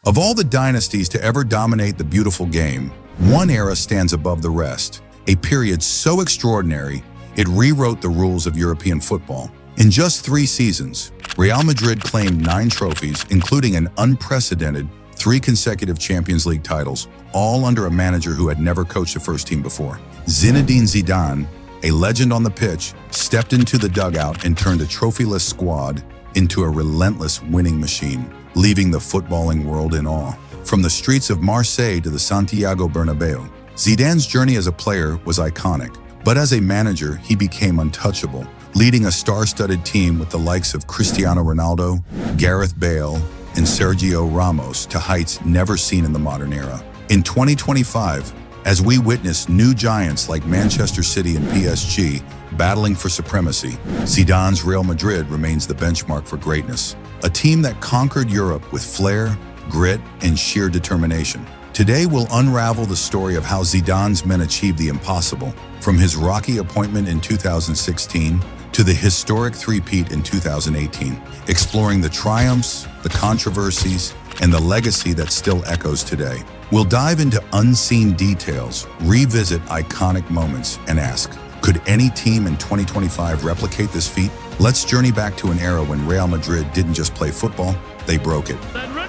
Of all the dynasties to ever dominate the beautiful game, one era stands above the rest, a period so extraordinary it rewrote the rules of European football. In just 3 seasons, Real Madrid claimed 9 trophies, including an unprecedented 3 consecutive Champions League titles, all under a manager who had never coached a first team before. Zinedine Zidane, a legend on the pitch, stepped into the dugout and turned a trophyless squad into a relentless winning machine, leaving the footballing world in awe. From the streets of Marseille to the Santiago Bernabeu, Zidane's journey as a player was iconic, but as a manager, he became untouchable, leading a star-studded team with the likes of Cristiano Ronaldo, Gareth Bale, and Sergio Ramos to heights never seen in the modern era. In 2025, as we witness new giants like Manchester City and PSG battling for supremacy, Zidane's Real Madrid remains the benchmark for greatness. A team that conquered Europe with flair, grit, and sheer determination. Today we'll unravel the story of how Zidane's men achieved the impossible, from his rocky appointment in 2016 to the historic three-peat in 2018, exploring the triumphs, the controversies, and the legacy that still echoes today. We'll dive into unseen details, revisit iconic moments, and ask, could any team in 2025 replicate this feat? Let's journey back to an era when Real Madrid didn't just play football, they broke it. What a goal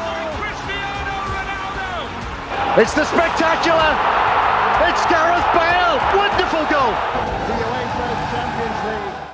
by Cristiano Ronaldo! It's the spectacular! It's Gareth Bale! Wonderful goal! The UEFA Champions League.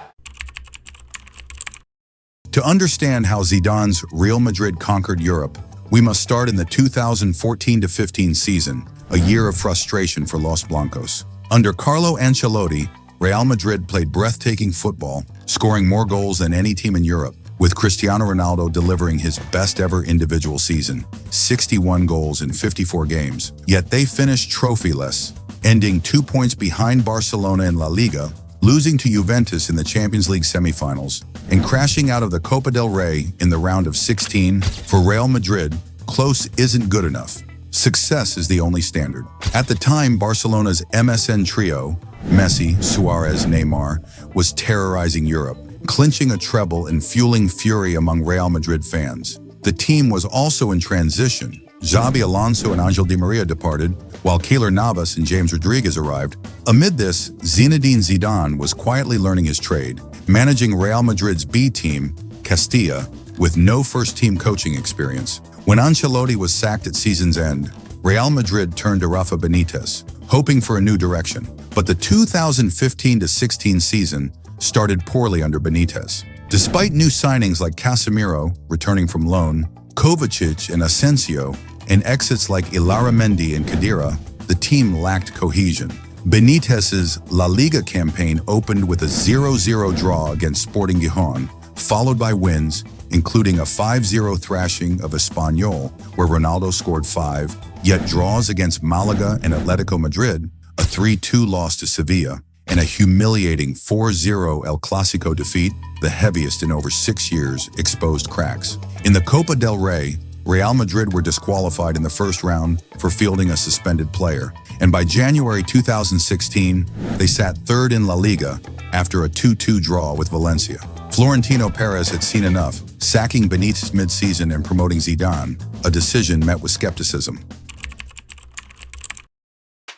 To understand how Zidane's Real Madrid conquered Europe, we must start in the 2014-15 season, a year of frustration for Los Blancos. Under Carlo Ancelotti, Real Madrid played breathtaking football, scoring more goals than any team in Europe, with Cristiano Ronaldo delivering his best-ever individual season, 61 goals in 54 games. Yet they finished trophyless, ending 2 points behind Barcelona in La Liga, losing to Juventus in the Champions League semifinals, and crashing out of the Copa del Rey in the round of 16. For Real Madrid, close isn't good enough. Success is the only standard. At the time, Barcelona's MSN trio, Messi, Suarez, Neymar, was terrorizing Europe, clinching a treble and fueling fury among Real Madrid fans. The team was also in transition. Xabi Alonso and Angel Di Maria departed, while Keylor Navas and James Rodriguez arrived. Amid this, Zinedine Zidane was quietly learning his trade, managing Real Madrid's B team, Castilla, with no first-team coaching experience. When Ancelotti was sacked at season's end, Real Madrid turned to Rafa Benitez, hoping for a new direction. But the 2015-16 season started poorly under Benitez. Despite new signings like Casemiro, returning from loan, Kovacic and Asensio, and exits like Illarramendi and Khedira, the team lacked cohesion. Benitez's La Liga campaign opened with a 0-0 draw against Sporting Gijón, followed by wins, including a 5-0 thrashing of Espanyol, where Ronaldo scored 5, yet draws against Malaga and Atletico Madrid, a 3-2 loss to Sevilla, and a humiliating 4-0 El Clásico defeat, the heaviest in over 6 years, exposed cracks. In the Copa del Rey, Real Madrid were disqualified in the first round for fielding a suspended player, and by January 2016, they sat third in La Liga after a 2-2 draw with Valencia. Florentino Perez had seen enough, sacking Benitez mid-season and promoting Zidane, a decision met with skepticism.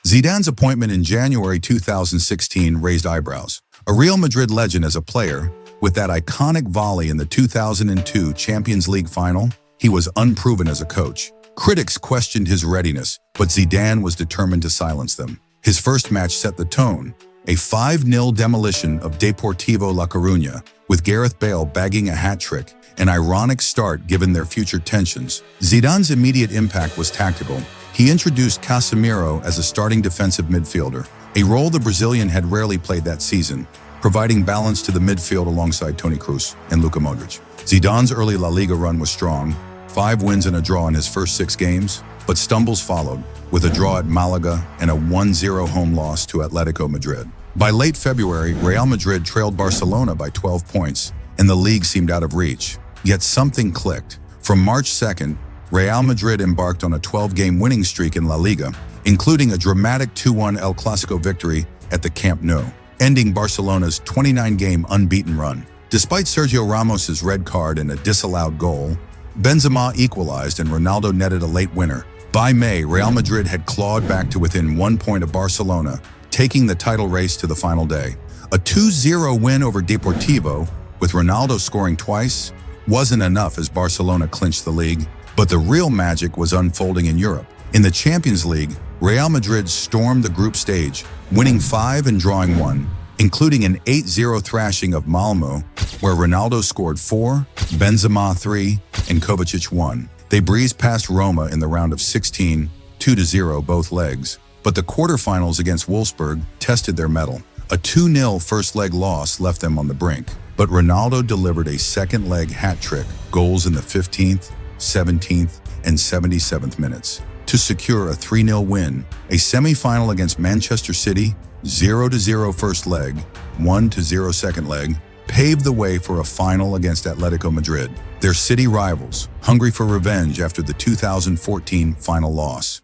Zidane's appointment in January 2016 raised eyebrows. A Real Madrid legend as a player, with that iconic volley in the 2002 Champions League final, he was unproven as a coach. Critics questioned his readiness, but Zidane was determined to silence them. His first match set the tone, a 5-0 demolition of Deportivo La Coruña, with Gareth Bale bagging a hat-trick, an ironic start given their future tensions. Zidane's immediate impact was tactical. He introduced Casemiro as a starting defensive midfielder, a role the Brazilian had rarely played that season, providing balance to the midfield alongside Toni Kroos and Luka Modric. Zidane's early La Liga run was strong, 5 wins and a draw in his first 6 games, but stumbles followed, with a draw at Malaga and a 1-0 home loss to Atletico Madrid. By late February, Real Madrid trailed Barcelona by 12 points, and the league seemed out of reach. Yet something clicked. From March 2nd, Real Madrid embarked on a 12-game winning streak in La Liga, including a dramatic 2-1 El Clásico victory at the Camp Nou, ending Barcelona's 29-game unbeaten run. Despite Sergio Ramos's red card and a disallowed goal, Benzema equalized and Ronaldo netted a late winner. By May, Real Madrid had clawed back to within 1 point of Barcelona, taking the title race to the final day. A 2-0 win over Deportivo, with Ronaldo scoring twice, wasn't enough as Barcelona clinched the league, but the real magic was unfolding in Europe. In the Champions League, Real Madrid stormed the group stage, winning 5 and drawing 1, including an 8-0 thrashing of Malmo, where Ronaldo scored 4, Benzema 3, and Kovacic 1. They breezed past Roma in the round of 16, 2-0 both legs, but the quarterfinals against Wolfsburg tested their mettle. A 2-0 first-leg loss left them on the brink, but Ronaldo delivered a second-leg hat-trick, goals in the 15th, 17th, and 77th minutes, to secure a 3-0 win, a semi-final against Manchester City, 0-0 first leg, 1-0 second leg, paved the way for a final against Atletico Madrid, their city rivals, hungry for revenge after the 2014 final loss.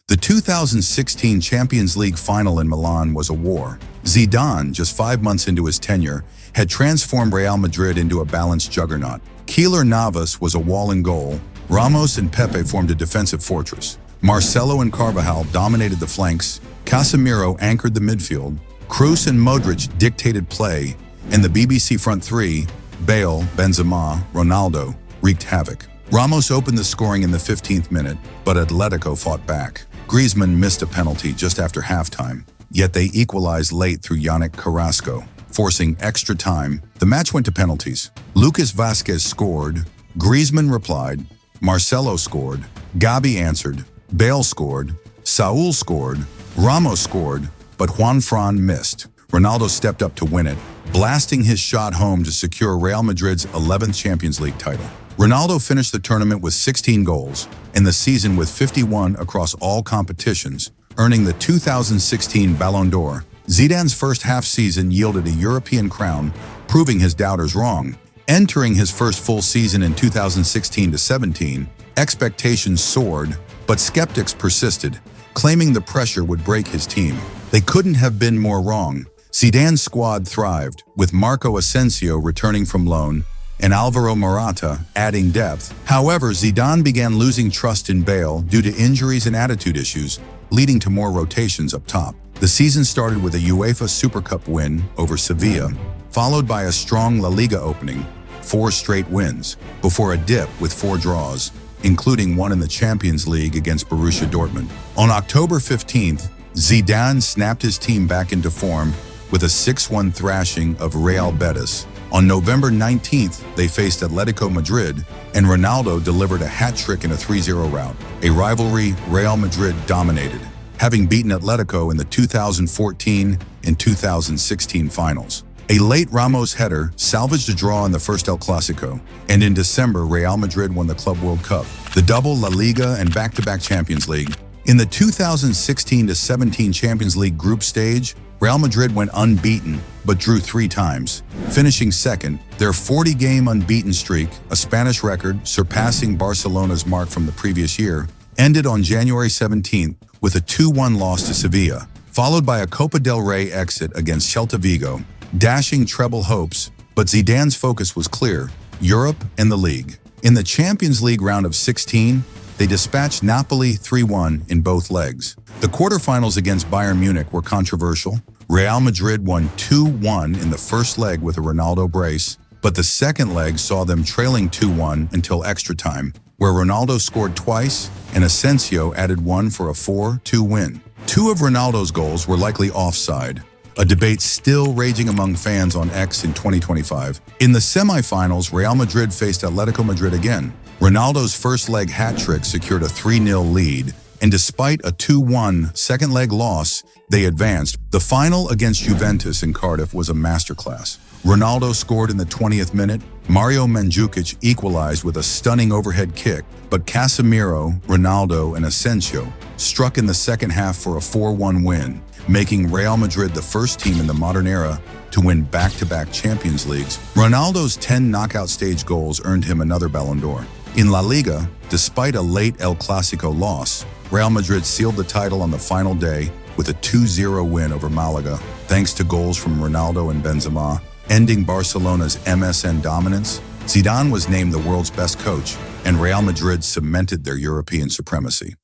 The 2016 Champions League final in Milan was a war. Zidane, just 5 months into his tenure, had transformed Real Madrid into a balanced juggernaut. Keylor Navas was a wall in goal. Ramos and Pepe formed a defensive fortress. Marcelo and Carvajal dominated the flanks. Casemiro anchored the midfield. Kroos and Modric dictated play, and the BBC front three, Bale, Benzema, Ronaldo, wreaked havoc. Ramos opened the scoring in the 15th minute, but Atletico fought back. Griezmann missed a penalty just after halftime, yet they equalized late through Yannick Carrasco, forcing extra time. The match went to penalties. Lucas Vazquez scored, Griezmann replied, Marcelo scored, Gabi answered, Bale scored, Saul scored, Ramos scored, but Juanfran missed. Ronaldo stepped up to win it, blasting his shot home to secure Real Madrid's 11th Champions League title. Ronaldo finished the tournament with 16 goals and the season with 51 across all competitions, earning the 2016 Ballon d'Or. Zidane's first half season yielded a European crown, proving his doubters wrong. Entering his first full season in 2016-17, expectations soared, but skeptics persisted, claiming the pressure would break his team. They couldn't have been more wrong. Zidane's squad thrived, with Marco Asensio returning from loan and Alvaro Morata adding depth. However, Zidane began losing trust in Bale due to injuries and attitude issues, leading to more rotations up top. The season started with a UEFA Super Cup win over Sevilla, followed by a strong La Liga opening, 4 straight wins, before a dip with 4 draws, including one in the Champions League against Borussia Dortmund. On October 15th, Zidane snapped his team back into form with a 6-1 thrashing of Real Betis. On November 19th, they faced Atletico Madrid, and Ronaldo delivered a hat-trick in a 3-0 rout, a rivalry Real Madrid dominated, having beaten Atletico in the 2014 and 2016 finals. A late Ramos header salvaged a draw in the first El Clasico, and in December, Real Madrid won the Club World Cup, the double La Liga and back-to-back Champions League. In the 2016-17 Champions League group stage, Real Madrid went unbeaten, but drew 3 times, finishing second. Their 40-game unbeaten streak, a Spanish record surpassing Barcelona's mark from the previous year, ended on January 17th with a 2-1 loss to Sevilla, followed by a Copa del Rey exit against Celta Vigo, dashing treble hopes, but Zidane's focus was clear: Europe and the league. In the Champions League round of 16, they dispatched Napoli 3-1 in both legs. The quarterfinals against Bayern Munich were controversial. Real Madrid won 2-1 in the first leg with a Ronaldo brace, but the second leg saw them trailing 2-1 until extra time, where Ronaldo scored twice and Asensio added 1 for a 4-2 win. 2 of Ronaldo's goals were likely offside, a debate still raging among fans on X in 2025. In the semifinals, Real Madrid faced Atletico Madrid again. Ronaldo's first leg hat-trick secured a 3-0 lead, and despite a 2-1 second leg loss, they advanced. The final against Juventus in Cardiff was a masterclass. Ronaldo scored in the 20th minute, Mario Mandzukic equalized with a stunning overhead kick, but Casemiro, Ronaldo, and Asensio struck in the second half for a 4-1 win, making Real Madrid the first team in the modern era to win back-to-back Champions Leagues. Ronaldo's 10 knockout stage goals earned him another Ballon d'Or. In La Liga, despite a late El Clasico loss, Real Madrid sealed the title on the final day with a 2-0 win over Malaga. thanks to goals from Ronaldo and Benzema, ending Barcelona's MSN dominance. Zidane was named the world's best coach, and Real Madrid cemented their European supremacy.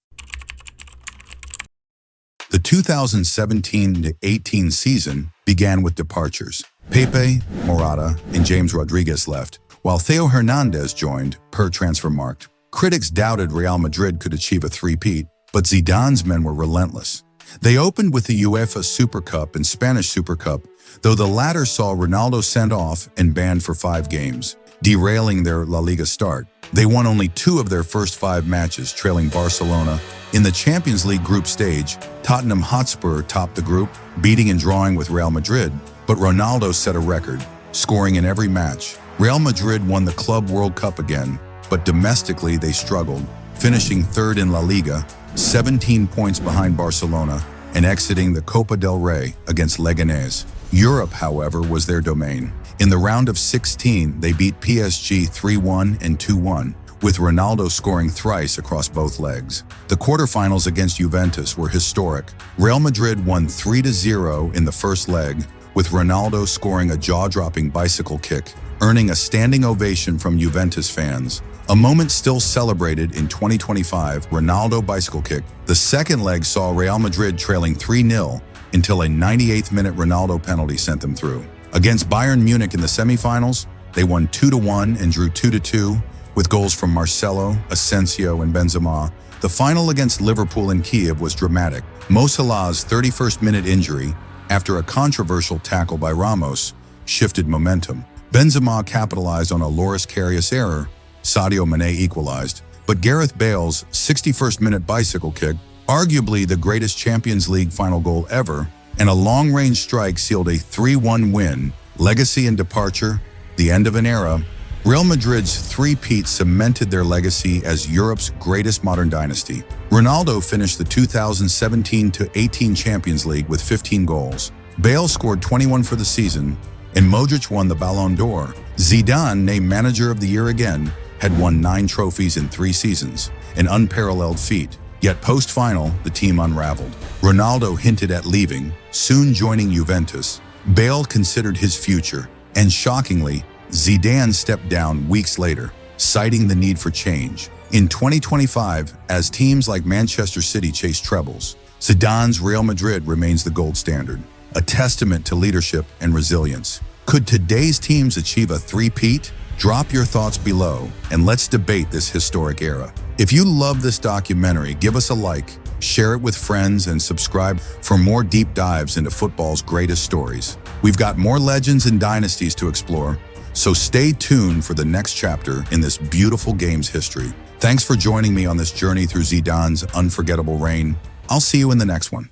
The 2017-18 season began with departures. Pepe, Morata, and James Rodriguez left, while Theo Hernandez joined, per Transfermarkt. Critics doubted Real Madrid could achieve a three-peat, but Zidane's men were relentless. They opened with the UEFA Super Cup and Spanish Super Cup, though the latter saw Ronaldo sent off and banned for 5 games, derailing their La Liga start. They won only 2 of their first 5 matches, trailing Barcelona. In the Champions League group stage, Tottenham Hotspur topped the group, beating and drawing with Real Madrid, but Ronaldo set a record, scoring in every match. Real Madrid won the Club World Cup again, but domestically they struggled, finishing 3rd in La Liga, 17 points behind Barcelona, and exiting the Copa del Rey against Leganés. Europe, however, was their domain. In the round of 16, they beat PSG 3-1 and 2-1, with Ronaldo scoring thrice across both legs. The quarterfinals against Juventus were historic. Real Madrid won 3-0 in the first leg, with Ronaldo scoring a jaw-dropping bicycle kick, earning a standing ovation from Juventus fans. A moment still celebrated in 2025, Ronaldo bicycle kick. The second leg saw Real Madrid trailing 3-0 until a 98th minute Ronaldo penalty sent them through. Against Bayern Munich in the semifinals, they won 2-1 and drew 2-2, with goals from Marcelo, Asensio, and Benzema. The final against Liverpool in Kiev was dramatic. Mo Salah's 31st minute injury, after a controversial tackle by Ramos, shifted momentum. Benzema capitalized on a Loris Karius error. Sadio Mane equalized, but Gareth Bale's 61st minute bicycle kick, arguably the greatest Champions League final goal ever, and a long-range strike sealed a 3-1 win. Legacy and departure, the end of an era. Real Madrid's three-peat cemented their legacy as Europe's greatest modern dynasty. Ronaldo finished the 2017-18 Champions League with 15 goals. Bale scored 21 for the season, and Modric won the Ballon d'Or. Zidane, named Manager of the Year again, had won 9 trophies in 3 seasons, an unparalleled feat. Yet post-final, the team unraveled. Ronaldo hinted at leaving, soon joining Juventus. Bale considered his future, and shockingly, Zidane stepped down weeks later, citing the need for change. In 2025, as teams like Manchester City chase trebles, Zidane's Real Madrid remains the gold standard, a testament to leadership and resilience. Could today's teams achieve a three-peat? Drop your thoughts below, and let's debate this historic era. If you love this documentary, give us a like, share it with friends, and subscribe for more deep dives into football's greatest stories. We've got more legends and dynasties to explore, so stay tuned for the next chapter in this beautiful game's history. Thanks for joining me on this journey through Zidane's unforgettable reign. I'll see you in the next one.